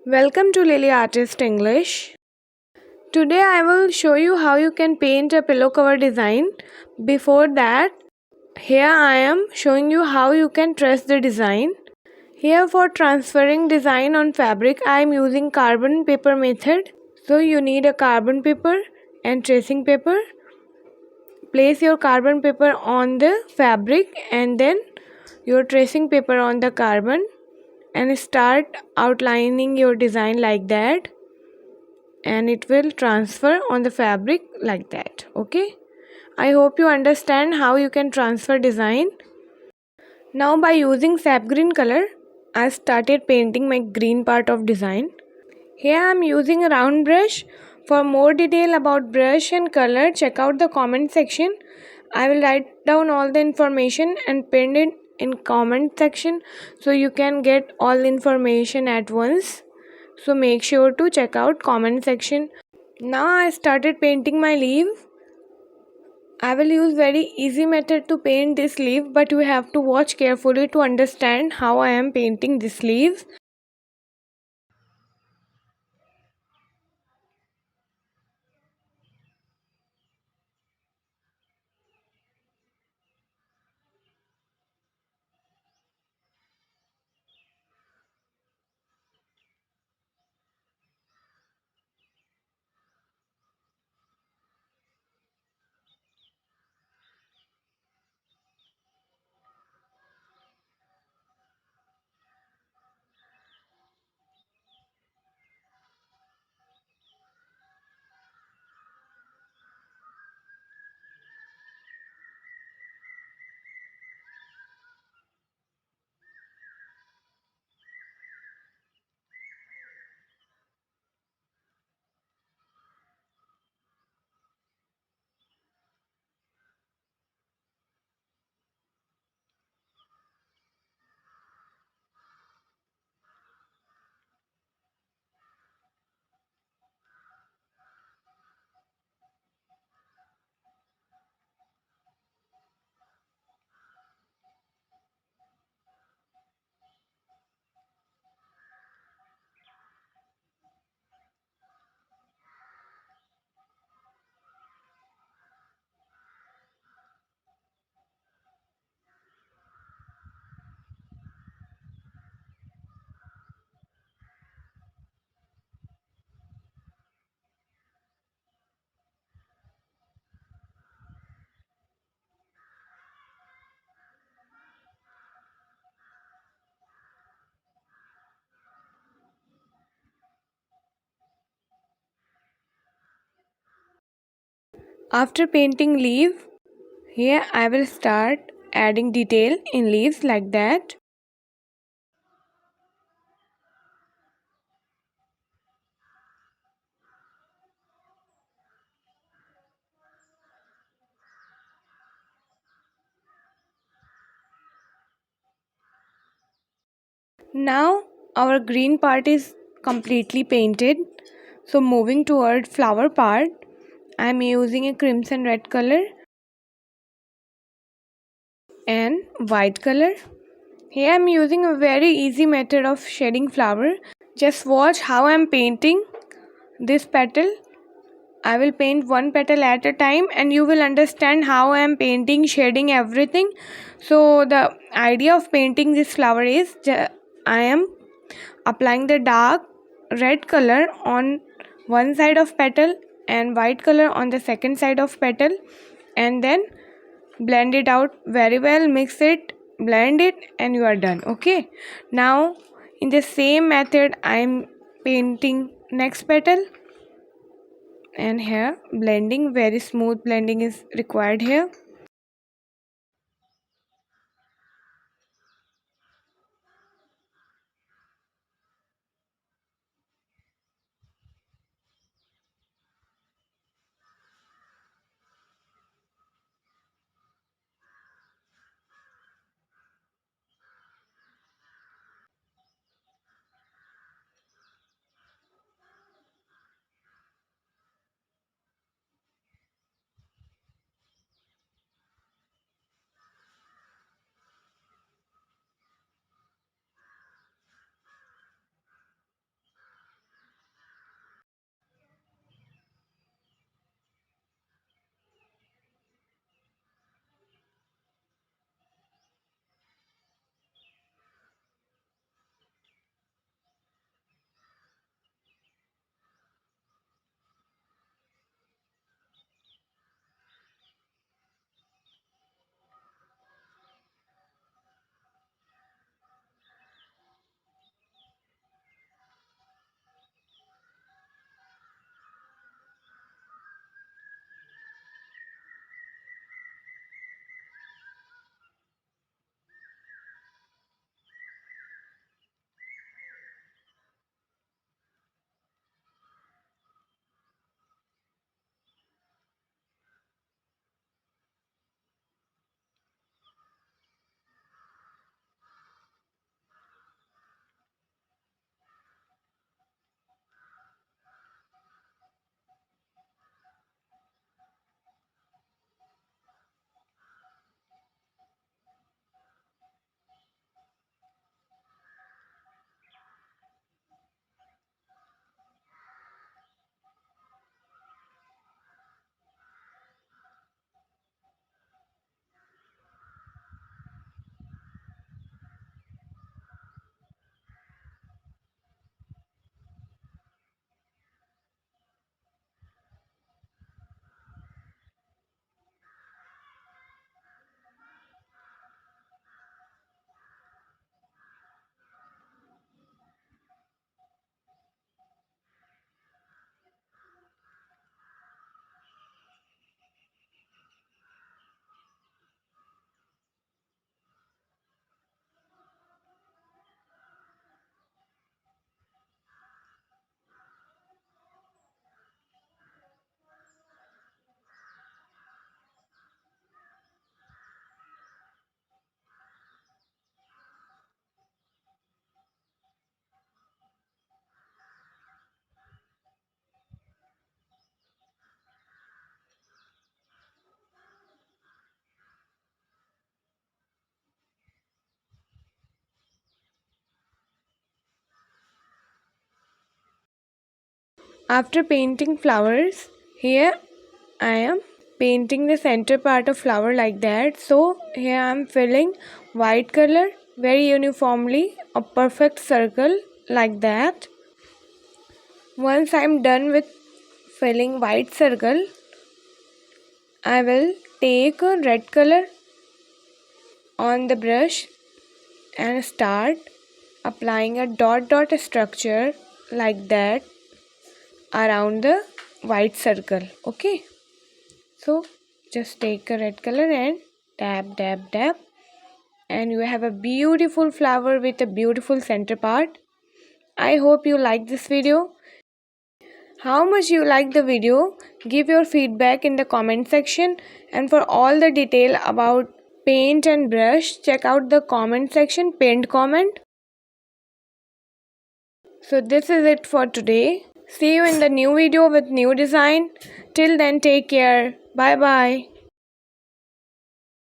Welcome to Lily Artist English. Today I will show you how you can paint a pillow cover design. Before that, here I am showing you how you can trace the design. Here for transferring design on fabric, I am using carbon paper method. So you need a carbon paper and tracing paper. Place your carbon paper on the fabric and then your tracing paper on the carbon and start outlining your design like that, and it will transfer on the fabric like that. Okay, I hope you understand how you can transfer design. Now by using sap green color, I started painting my green part of design. Here I am using a round brush. For more detail about brush and color, check out the comment section. I will write down all the information and pin it in comment section so you can get all information at once. So make sure to check out comment section. Now I started painting my leaf. I will use very easy method to paint this leaf, but you have to watch carefully to understand how I am painting this leaf. After painting leaf, here I will start adding detail in leaves like that. Now our green part is completely painted. So moving toward flower part, I am using a crimson red color and white color. Here I am using a very easy method of shading flower. Just watch how I am painting this petal. I will paint one petal at a time and you will understand how I am painting, shading everything. So the idea of painting this flower is I am applying the dark red color on one side of petal and white color on the second side of petal, and then blend it out very well, mix it, blend it, and you are done. Okay, now in the same method I am painting next petal, and here blending, very smooth blending is required here. After painting flowers, here I am painting the center part of flower like that. So here I am filling white color very uniformly, a perfect circle like that. Once I am done with filling white circle, I will take a red color on the brush and start applying a dot structure like that around the white circle. Okay, so just take a red color and dab, and you have a beautiful flower with a beautiful center part. I hope you like this video. How much you like the video, give your feedback in the comment section, and for all the detail about paint and brush, check out the comment section, pinned comment. So this is it for today. See you in the new video with new design. Till then, take care. Bye bye.